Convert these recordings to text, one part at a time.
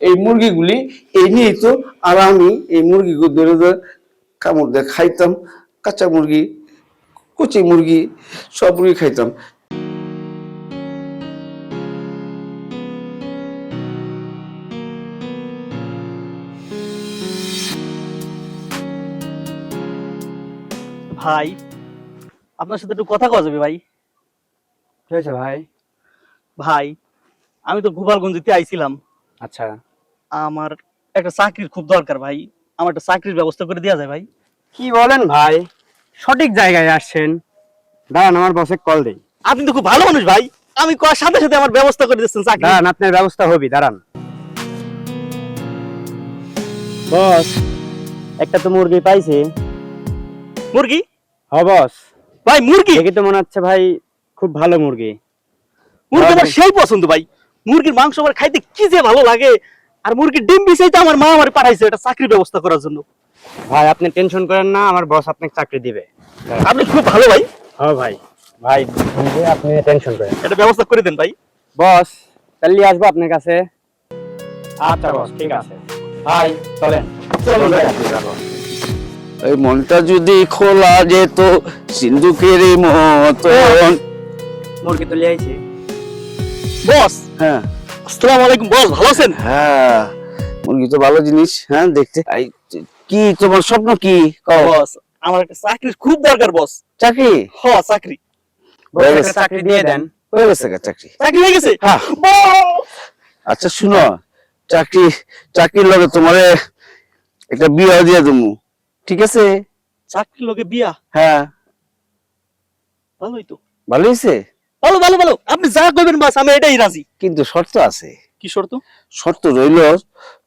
এই মুরগিগুলি এই নিয়েই তো। আর আমি এই মুরগিগুলো ধরে ধরে কামড় দিয়ে খাইতাম, কাঁচা মুরগি, কচি মুরগি, সব মুরগি খাইতাম। ভাই, আপনার সাথে একটু কথা কওয়া যাবে ভাই? কি হয়েছে ভাই? ভাই, আমি তো গোপালগঞ্জতে আইছিলাম। আচ্ছা, আমার একটা চাকরির খুব দরকার ভাই। আমার একটা চাকরির ব্যবস্থা করে দেওয়া যায় ভাই? কি বলেন ভাই? সঠিক জায়গায় আসছেন। দাঁড়ান, আমার বসে কল দেই। আপনি তো খুব ভালো মানুষ ভাই। আমি করার সাথে সাথে আমার ব্যবস্থা করে দিচ্ছেন চাকরি। দাঁড়ান, আপনার ব্যবস্থা হবি, দাঁড়ান। বস, একটা তো মুরগি পাইছি। মুরগি? হ্যাঁ বস। ভাই মুরগি? দেখে তো মনে হচ্ছে ভাই খুব ভালো মুরগি। মুরগি আমার সেই পছন্দ ভাই। মুরগির মাংস আমার খাইতে কি যে ভালো লাগে। আর মুরগির ডিম বিছাইতে আমার মা আমার পাঠাইছে এটা চাকরির ব্যবস্থা করার জন্য। ভাই আপনি টেনশন করেন না, আমার বস আপনাকে চাকরি দিবে। আপনি খুব ভালো ভাই। হ্যাঁ ভাই, ভাই আপনি টেনশন করেন। এটা ব্যবস্থা করে দেন ভাই। বস, কালই আসবো আপনার কাছে। আচ্ছা বস, ঠিক আছে। ভাই চলেন। চলুন ভাই। এই মনটা যদি খোলা যেত সিন্ধুকের মতন। মুরগি তো লিয়ে আইছি। বস, হ্যাঁ আসসালামু আলাইকুম বস, ভালো আছেন? হ্যাঁ, মুরগি তো ভালো জিনিস। হ্যাঁ দেখতে। কি তোমার স্বপ্ন কি? কও। বস, আমার একটা চাকরির খুব দরকার বস। চাকরি চাকরি হয়ে গেছে। চাকরি দিয়ে দেন। হয়ে গেছে চাকরি। চাকরি হয়ে গেছে। হ্যাঁ। বস! আচ্ছা শুনো, চাকরির লগে তোমারে একটা বিয়ে দিয়ে দেবো, ঠিক আছে? চাকরির লোকে বিয়া? হ্যাঁ, ভালোই তো। ভালো হয়েছে। ভালো ভালো ভালো, আপনি যা কইবেন বাস আমি এটাই রাজি। কিন্তু শর্ত আছে। কি শর্ত? শর্ত রইল,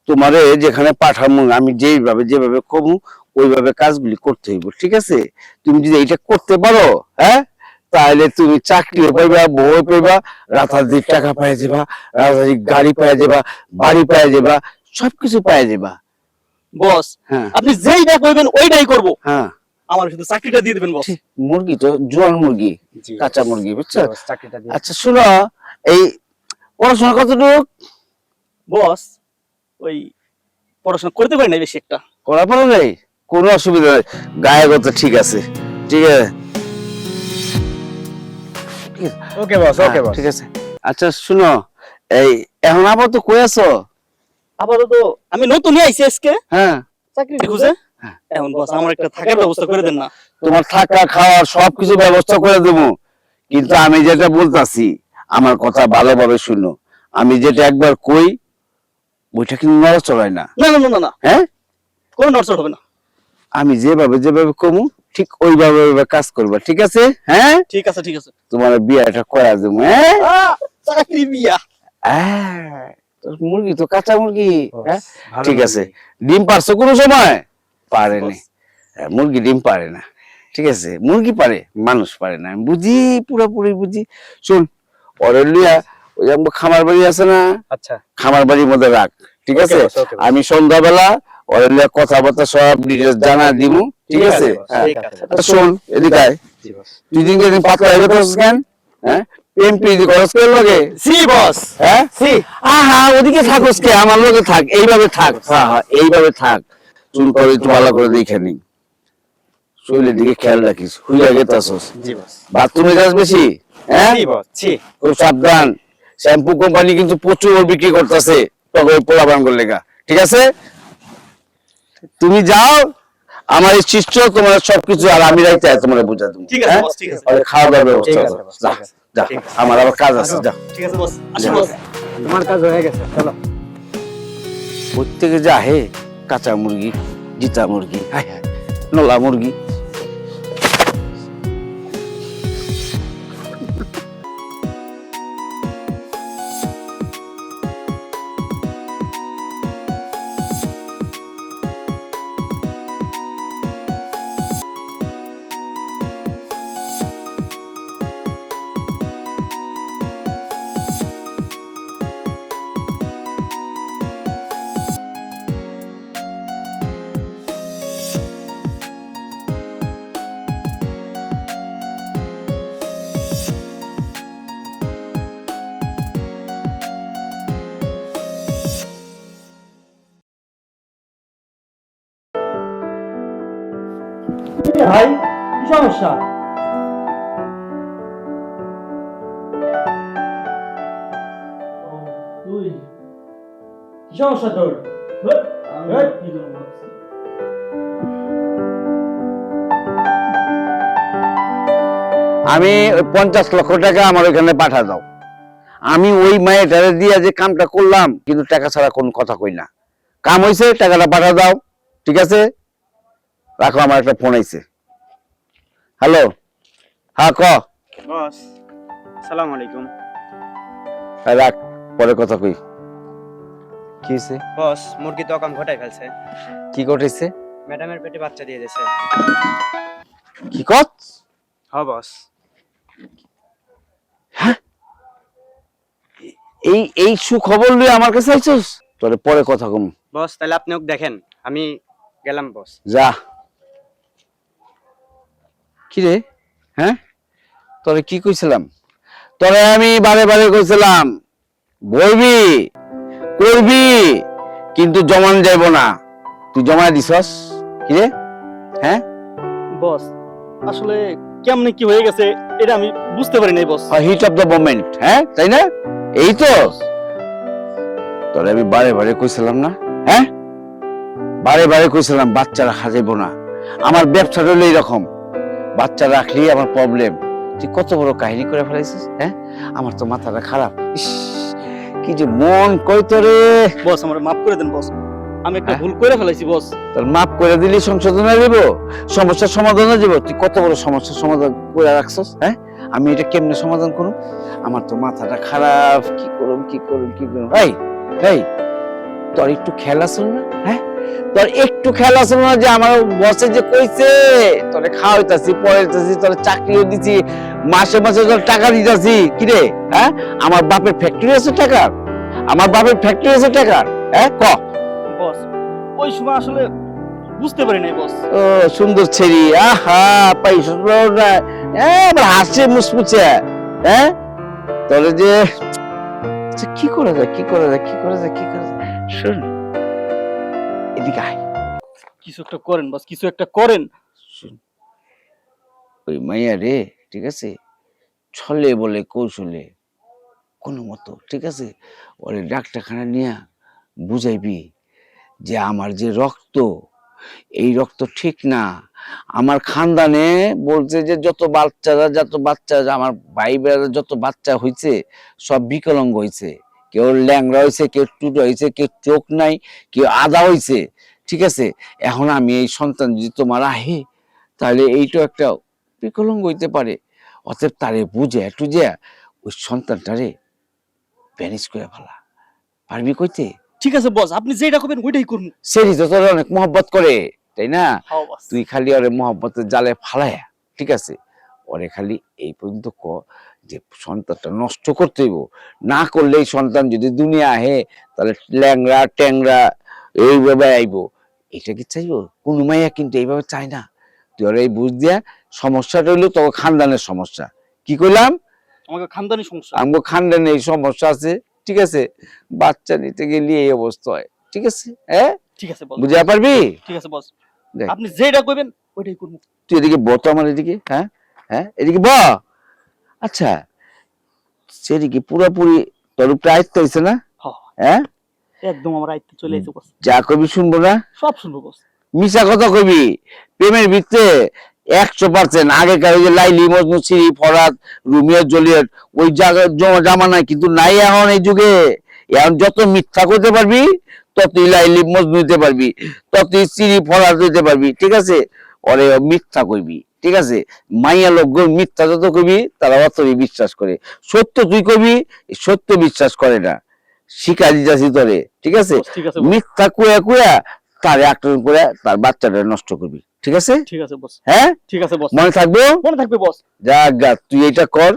তোমারে যেখানে পাঠামু আমি যেভাবে কমু ওইভাবে কাজগুলি করতে হইব, ঠিক আছে? তুমি যদি এটা করতে পারো, হ্যাঁ, তাহলে তুমি চাকরি পাইবা, বউ পাইবা, রাতারাতি টাকা পাই যাবা, রাতারাতি গাড়ি পাই যাবা, বাড়ি পাই যাবা, সবকিছু পাই যাবা। বস, হ্যাঁ আপনি যেইটা কইবেন ওইটাই করব। হ্যাঁ, আমার শুধু চাকরিটা দিয়ে দিবেন বস। মুরগি তো জোয়ান মুরগি, কাঁচা মুরগি, বুঝছো? চাকরিটা দিয়ে। আচ্ছা শুনো, এই পড়াশোনা কতটুকু? বস, ওই পড়াশোনা করতে পারি না বেশি একটা। পড়াশোনা নেই, কোনো অসুবিধা নেই, গায়েগত ঠিক আছে, ঠিক আছে? ওকে বস, ওকে হ্যাঁ, বস। ঠিক আছে। আচ্ছা শুনো, এই এখন আপাতত কই আছো? আপাতত আমি নতুনই আইছি আজকে হ্যাঁ, চাকরি খুঁজে। এখন বস আমার একটা থাকার ব্যবস্থা করে দেন না? তোমার থাকা খাওয়ার সবকিছু ব্যবস্থা করে দেবো, কিন্তু আমি যেটা বলতাছি আমার কথা ভালোভাবে শুনো। আমি যেটা একবার কই ওইটা কিন্তু নড়াচড়ায় না। না না না না না, হ্যাঁ, কোনো নড়চড় হবে না। আমি যেভাবে কমু ঠিক ওইভাবে কাজ করবা, ঠিক আছে? হ্যাঁ, ঠিক আছে ঠিক আছে। তোমার বিয়েটা করা দেবো। হ্যাঁ, চাকরি বিয়া। হ্যাঁ, তোর মুরগি তো কাঁচা মুরগি। হ্যাঁ, ভালো ঠিক আছে। মুরগি। ডিম পারছো কোনো সময়? পারেনি। হ্যাঁ, মুরগি ডিম পারে না, ঠিক আছে? মুরগি পারে, মানুষ পারে না, আমি বুঝি, পুরোপুরি বুঝি। শোন, ওরে লিয়া ওই যে আমার খামার বাড়ি আছে না, আচ্ছা, খামার বাড়ির মধ্যে রাখ, ঠিক Okay, আছে? boss, okay, boss. আমি সন্ধ্যাবেলা ওরে লিয়া কথাবার্তা সব ডিটেলস জানা দিব, ঠিক আছে? boss, হ্যাঁ। ঠিক আছে, boss। আচ্ছা শোন, এদিকে আয়। জি বস। তুই দিন দিন পাতলা হয়ে গেছিস কেন? হ্যাঁ, এমপি দি খরচ করে লাগে। সি বস। হ্যাঁ, সি। আহা, ওদিকে থাকোস কে? আমার লগে থাক, এইভাবে থাক। হ্যাঁ হ্যাঁ, এইভাবে থাক। চুল করে একটু ভালো করে দেখে নি, শরীরের দিকে খেয়াল রাখিস, হুইয়া গেতাছস। জি বস। বাথরুমে যাস বেশি? হ্যাঁ, জি বস, জি। খুব সাবধান। শ্যাম্পু কোম্পানি কিন্তু প্রচুর বিক্রি করতেছে তবে পোলা বাঙ্গল লেগা, ঠিক আছে? তুমি যাও, আমার এই শিষ্য তোমার সবকিছু, আর আমি রাইতে তোমার বুঝা দেবো। ঠিক আছে বস, ঠিক আছে। আর খাওয়া দাওয়ার ব্যবস্থা ঠিক করো। আছে, boss, যা ঠিক আছে। যা, ঠিক আছে। আমার আবার কাজ আছে, যা। ঠিক আছে বস, আসি যা। বস। তোমার কাজ হয়ে গেছে, চলো। প্রত্যেকে যা হে, কাঁচা মুরগি, জিতা মুরগি, হায় হায়, নলা মুরগি। ভাই কি সমস্যা? তুই কি সমস্যা তোর? আমি ওই 50 লক্ষ টাকা আমার ওইখানে পাঠা দাও। আমি ওই মেয়েটারে দিয়ে যে কামটা করলাম, কিন্তু টাকা ছাড়া কোনো কথা কই না। কাম হয়েছে, টাকাটা পাঠা দাও। ঠিক আছে, রাখো, আমার একটা ফোন আইছে। হ্যালো, হ্যাঁ ক। বস আসসালামু আলাইকুম। রাখ, পরে কথা কই। কি হয়েছে? বস মুরগি তো অকাম ঘটাই ফেলছে। কি ঘটেছে? ম্যাডামের পেটে বাচ্চা দিয়ে দিয়েছে। কি কর? হ্যাঁ বস। এই এই সুখবর লই আমার কাছে আইছস? তোরে পরে কথা কম। বস তাহলে আপনি ওকে দেখেন, আমি গেলাম বস। যা। কি রে? হ্যাঁ, তোরে কি কইছিলাম? তোরে আমি বারে বারে কইছিলাম বলবি, করবি, কিন্তু জমান যাইব না। তুই জমায় দিছস কি রে? হ্যাঁ, বস আসলে কেমনে কি হয়ে গেছে এটা আমি বুঝতে পারি নাই boss. Heat of the moment. হ্যাঁ, তাই না? এই তো তোরে আমি বারে বারে কইছিলাম না? হ্যাঁ, বারে বারে কইছিলাম বাচ্চা রাখা যাইব না। আমার ব্যবসা হলো এইরকম, বাচ্চা রাখলেই আমার প্রবলেম। তুই কত বড় কাহিনী করে ফেলাইছিস। হ্যাঁ, আমার তো মাথাটা খারাপ। ইস, কি যে মন কইতো রে। বস আমার মাফ করে দেন বস, আমি একটা হ্যাঁ? ভুল করে ফেলাইছি বস। তোর মাপ করে দিলি সংশোধনে দিব, সমস্যার সমাধানে দিব। তুই কত বড় সমস্যার সমাধান করে রাখছস। হ্যাঁ, আমি এটা কেমনে সমাধান করব? আমার তো মাথাটা খারাপ। কি করুম কি করুম কি করুম। এই এই, তোর একটু খেয়াল আছে না? হ্যাঁ, তোর একটু খেয়াল আছে না যে আমার বসে যে কইছে তোরে খাওয়াইতাছি, পড়াইতাছি, তোর চাকরিও দিছি, মাসে মাসে তোর টাকা দিতাছি। কি রে? হ্যাঁ, আমার বাপের ফ্যাক্টরি আছে টাকার? আমার বাপের ফ্যাক্টরি আছে টাকার? হ্যাঁ ক। বস ওই সময় আসলে বুঝতে পারি নাই বস। ও সুন্দর ছেড়ি, আহা পাইছো না? আবার হাসছে মুসমুছে। হ্যাঁ, তোরে যে আচ্ছা, কি করা যায়, কি করা যায়, কি করা যায়, কি করা যায়? শোন, এদিকে আয়। কিছু একটা করেন বস, কিছু একটা করেন। শোন, ওই মাইয়া রে, ঠিক আছে, ছলে বলে কৌশলে কোনো মতো, ঠিক আছে, ওরে ডাক্তারখানা নিয়ে বুঝাইবি যে আমার যে রক্ত, এই রক্ত ঠিক না। আমার খানদানে বলছে যে যত বাচ্চা আমার ভাই বেড়া যত বাচ্চা হয়েছে সব বিকলাঙ্গ হয়েছে। কেউ ল্যাংড়া হয়েছে, কেউ টুটো হয়েছে, কেউ চোখ নাই, কেউ আধা হয়েছে। ঠিক আছে, এখন আমি এই সন্তান যদি তোমার আহে, তাহলে এইটা একটা বিকলাঙ্গ হইতে পারে। অতএব তারে বুঝে একটু যে ওই সন্তানটারে ব্যানিশ করে ফেলা। পারবি কইতে? ঠিক আছে বস, আপনি যেটা করবেন ওইটাই করুন। সেরি তো তোর অনেক মহব্বত করে, তাই না? হ্যাঁ বস। তুই খালি ওরে মহব্বতের জালে ফালায়া, ঠিক আছে, ওরে খালি এই পর্যন্ত ক যে সন্তানটা নষ্ট করতে হইব। না করলে এই সন্তান যদি দুনিয়া আহে, তাহলে ল্যাংরা ট্যাংরা এইভাবে আইব। এটা কি চাইবো? কোনো মাইয়া কিন্তু এইভাবে চায় না। তুই ওর এই বুঝ দিয়া, সমস্যাটা হইলো তোর খানদানের সমস্যা। কি কইলাম? আমাকে খানদানি সমস্যা। আমগো খানদানে এই সমস্যা আছে, ঠিক আছে, বাচ্চা নিতে গেলে এই অবস্থা হয়। ঠিক আছে, হ্যাঁ, ঠিক আছে বস, বুঝা পারবি? ঠিক আছে বস, দেখ। আপনি যেটা করবেন ওইটাই করুন। তুই এদিকে ব তো আমার এদিকে। হ্যাঁ হ্যাঁ, এদিকে ব। আচ্ছা, সেদিকে পুরোপুরি তোর উপরে আয়ত্ত হয়েছে না? হ্যাঁ হ্যাঁ, একদম আমার আয়ত্তে চলে এসে বস। যা কবি শুনবো না, সব শুনবো বস। মিশা কথা কবি। প্রেমের ভিত্তে 100%। আগেকার ওই যে লাইলি মজনু, সিরি ফরাত, রুমিয়া জুলিয়েট, ওই জামানায় কিন্তু নাই এখন এই যুগে। এখন যত মিথ্যা করতে পারবি, ততই লাইলি মজনু হইতে পারবি, ততই সিরি ফরাত হইতে পারবি। ঠিক আছে, ওরে মিথ্যা কইবি। ঠিক আছে, মাইয়া লোক মিথ্যা যত কবি তারা অতই বিশ্বাস করে। সত্য তুই কবি, সত্য বিশ্বাস করে না। শিখা দিতেছি তোরে। ঠিক আছে, ঠিক আছে বস। মিথ্যা কুয়া কুয়া তারে আক্রমণ করে তার বাচ্চাটা নষ্ট করবি। ঠিক আছে, ঠিক আছে বস। হ্যাঁ, ঠিক আছে বস, মনে থাকবো? মনে থাকবে বস। যাক গা, তুই এটা কর।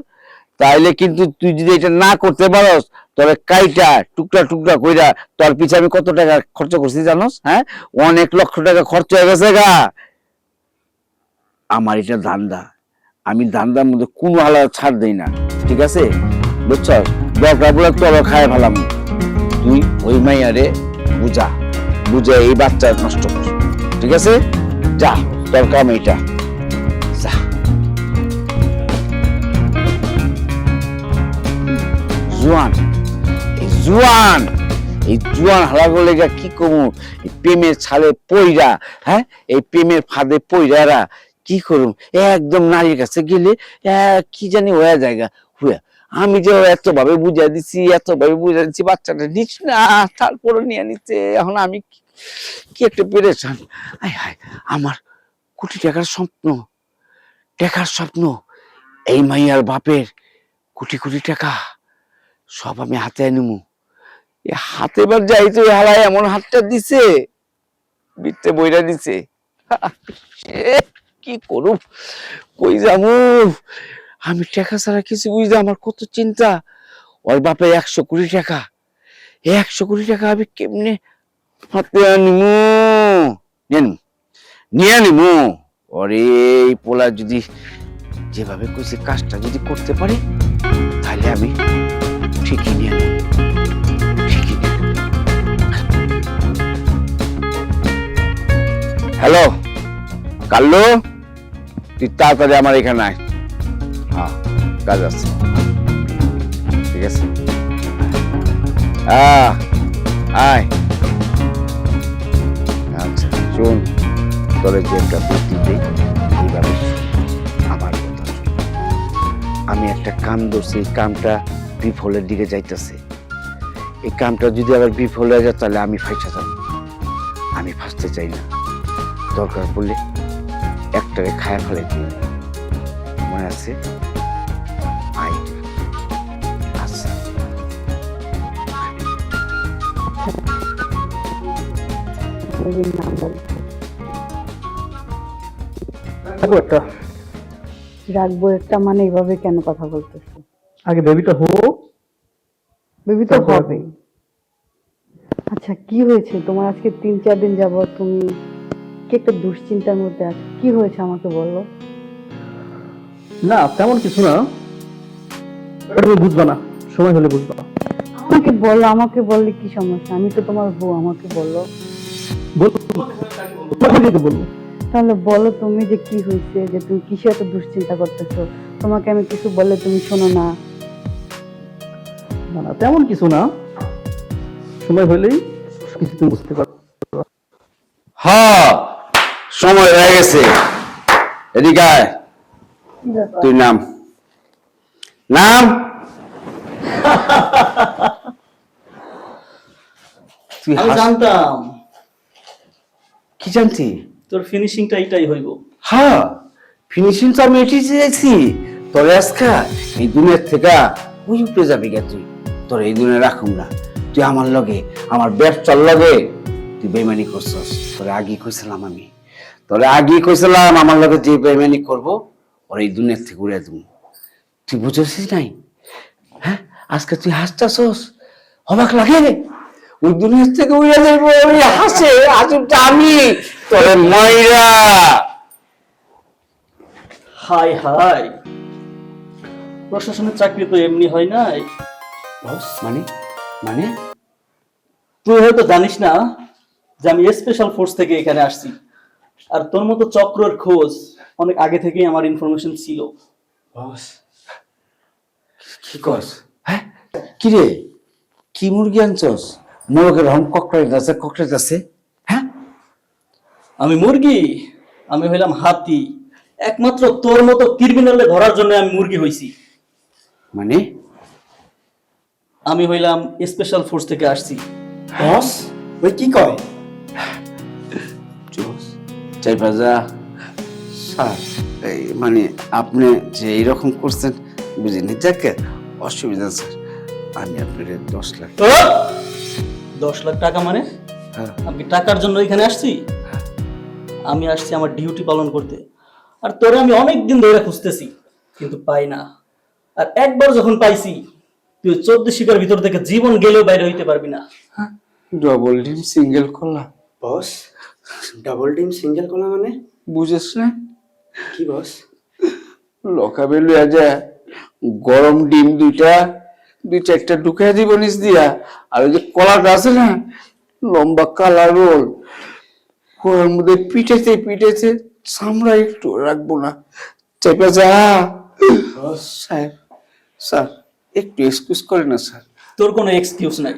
তাইলে কিন্তু তুই যদি এটা না করতে পারস, তাহলে কাইটা টুকরা টুকরা কইরা তোর পিছে আমি কত টাকা খরচ করছি জানোস? হ্যাঁ, অনেক লক্ষ টাকা খরচ হয়ে গেছে গা। আমার এটা ধান্দা, আমি ধান্দার মধ্যে কোনো হালা ছাড় দেই না। ঠিক আছে, বুঝছস? দরকার বলে তোর খায় ফেলাম। তুই ওই মাইয়ারে বুঝা, বুঝে এই বাচ্চা নষ্ট কর। ঠিক আছে, যা, তোর কাম এইটা। জুয়ান, এই জুয়ান, এই জুয়ান হালাগুলো লেগা কি করবো, এই প্রেমের ছালে পইরা, হ্যাঁ, এই প্রেমের ফাঁদে পইরারা কি করুম, একদম নারীর কাছে গেলে কি জানি হয়ে জায়গা হুয়া। আমি যে এত ভাবে বুঝাই দিচ্ছি, এত ভাবে বুঝাই দিচ্ছি, বাচ্চাটা নিচ না, তারপরে নিয়ে নিচ্ছে। এখন আমি কি একটা পেরেছান। আয় হায়, আমার কোটি টাকার স্বপ্ন, টাকার স্বপ্ন, এই মাইয়ার বাপের কোটি কোটি টাকা সব আমি হাতে নিমু। হাতে এবার যাইতে হারায় এমন হাতটা দিছে, বিত্তে বইরা দিছে। কি করুম, কই যামু, আমি টাকা ছাড়া কিছু বুঝতে, আমার কত চিন্তা। ওর বাপে 100 কোটি টাকা, 100 কোটি টাকা আমি কেমনে হাতে আনিমু, নিয়ে নিমু। ওরে এই পোলা যদি যেভাবে কইছে কাজটা যদি করতে পারি, তাহলে আমি ঠিকই নিয়ে নেব, ঠিকই নিয়ে নেব। হ্যালো কাল্লু, তুই তাড়াতাড়ি আমার এখানে আয়। হ্যাঁ, কাজ আছে, ঠিক আছে। আয়। আচ্ছা শোন, তোরে যে একটা বুদ্ধি দিই, এইভাবে আমার কথা শোন। আমি একটা কাম ধরছি, এই কামটা বিফলের দিকে যাইতেছে। এই কামটা যদি আবার বিফল হয়ে যায়, তাহলে আমি ফাইসা যাব। আমি ফাঁসতে চাই না। দরকার পড়লে একটারে খায়া ফেলে দিই, মনে আছে? আই আচ্ছা, রাখবো একটা মানে এইভাবে কেন কথা বলতেছো? আগে বেবিটা হো, বেবি তো হবে। আচ্ছা কি হয়েছে তোমার? আজকে 3-4 দিন যাবত তুমি কি একটা দুশ্চিন্তার মধ্যে আছো, কি হয়েছে আমাকে বলো। না তেমন কিছু না, তুমি বুঝবা না, সময় হলে বুঝবা। আমাকে বলো, আমাকে বললে কি সমস্যা? আমি তো তোমার বউ, আমাকে বলো। বলবো তাহলে বলো তুমি যে কি হয়েছে, যে তুমি কিসে এত দুশ্চিন্তা করতেছো? তোমাকে আমি কিছু বললে তুমি শোনো না। না না তেমন কিছু না, সময় হলেই কিছু তুমি বুঝতে পারো। হ্যাঁ, সময় হয়ে গেছে। এদিকে আয়, তুই নাম। তুই আমি জানতাম কি জানতি? তোর ফিনিশিংটা এইটাই হইব। হ্যাঁ, ফিনিশিং তো আমি এটি চেয়েছি। তোর আজকা এই দুনিয়ার থেকে ওই উপরে যাবি গে তুই। তোর এই দুনিয়া রাখুম না। তুই আমার লগে, আমার ব্যবসার লগে তুই বেমানি করছস। তোরে আগেই কইছিলাম আমি, তোরে আগেই কইছিলাম আমার লগে যে বেমানি করবো ওর এই দুনিয়ার থেকে উড়ে দেবো। তুই বুঝেছিস নাই? হ্যাঁ, আজকে তুই হাসতাছস, অবাক লাগে? ওই দুনিয়ার থেকে উড়ে যাবো, ওই হাসে, আসুনটা আমি তোরে ময়রা। হাই হাই, প্রশাসনের চাকরি তো এমনি হয় নাই। বস মানে মানে তুই হয়তো জানিস না যে আমি স্পেশাল ফোর্স থেকে এখানে আসছি, আর তোর মতো চক্রের খোঁজ অনেক আগে থেকেই আমার ইনফরমেশন ছিল। বস কি কস? হ্যাঁ, কি রে, কি মুরগি আনছস? মোরগের রং ককটেল আছে। হ্যাঁ, আমি মুরগি? আমি হইলাম হাতি। একমাত্র তোর মতো ক্রিমিনালে ধরার জন্য আমি মুরগি হইছি। মানে আমি হইলাম স্পেশাল ফোর্স থেকে আসছি। বস ওই কি কয়? জোস চাই বাজা স্যার, এই মানে আপনি যে এইরকম করছেন বুঝিনি। যাকে অসুবিধা স্যার, আমি আপনার 10 লাখ। 10 লাখ টাকা মানে? হ্যাঁ, আমি কি টাকার জন্য এখানে আসছি? আমি আসছি আমার ডিউটি পালন করতে। আর তোরে আমি অনেক দিন ধরে খুঁজতেছি, কিন্তু পাই না। আর একবার যখন পাইছি, তুই 14 শিকার ভিতর থেকে জীবন গেলেও বাইরে হইতে পারবি না। ডবল ডিম সিঙ্গেল কলা। বস ডাবল ডিম সিঙ্গেল কলা মানে? বুঝেছ না? কি বস? লকাবে লইয়া যায় গরম ডিম দুই চারটা ঢুকাই দিব নিচ দিয়া, আর ওই যে কলাটা আছে না, লম্বা কালা রোল, ওর মধ্যে পিটেছে চামড়া একটু রাখবো না। চেপে যা বস সাহেব। স্যার একটু এক্সকিউজ করে না স্যার। তোর কোনো এক্সকিউজ নাই,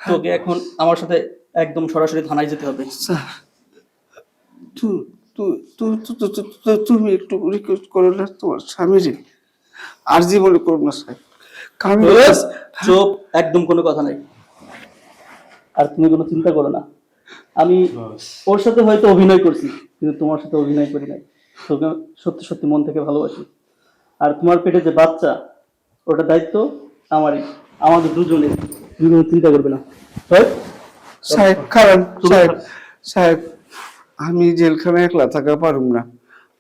তোকে এখন আমার সাথে একদম সরাসরি থানায় যেতে হবে। স্যার তুমি একটু রিকোয়েস্ট করো না তোমার স্বামীরে, আর জীবনে করো না স্যার। কারণ চুপ, একদম কোনো কথা নাই। আর তুমি কোনো চিন্তা করো না, আমি ওর সাথে হয়তো অভিনয় করছি, কিন্তু তোমার সাথে অভিনয় করি নাই। তোকে সত্যি সত্যি মন থেকে ভালোবাসি। আর তোমার পেটে যে বাচ্চা, ওটা দায়িত্ব আমারই, আমাদের দুজনের। তুমি কোনো চিন্তা করবে না। সাহেব কারণ সাহেব আমি জেলখানায় একলা থাকা পারুম না,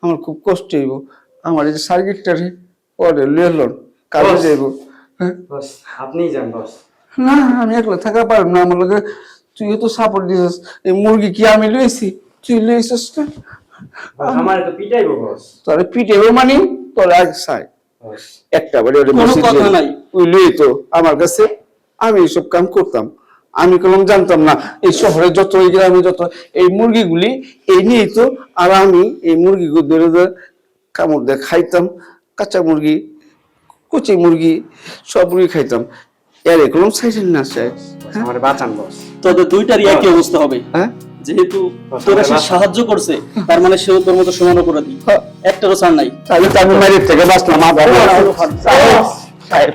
আমার খুব কষ্ট হইব। আমার এই যে সার্কিটটারে পরে লেলন কাজে যাইব। হ্যাঁ বস আপনিই যান বস। না আমি একলা থাকা পারুম না, আমার লগে তুইও তো সাপোর্ট দিছিস। এই মুরগি কি আমি লইছি, তুই লইছিস না? আমার তো পিটাইবো বস। তোরে পিটেও মানি তোরে আজ সাই বস একটা বাড়ি ওরে কোনো বসে কথা নাই। তুই লই তো আমার কাছে, আমি এইসব কাম করতাম। আমি কোনো জানতাম না এই শহরে যত এই গ্রামে যত এই মুরগিগুলি এই নিয়েই তো। আর আমি এই মুরগিগুলো ধরে ধরে কামড় দিয়ে খাইতাম, কাঁচা মুরগি কচি মুরগি সব মুরগি খাইতাম। এর এগুলো চাইছেন না সাহেব? আমার বাঁচান বস। তোদের দুইটারই একই অবস্থা হবে। হ্যাঁ যেহেতু তোরা সে সাহায্য করছে, তার মানে সেও তোর মতো সমান অপরাধী। একটারও ছাড় নাই। তাহলে তো আমি মারির থেকে বাঁচলাম। সাহেব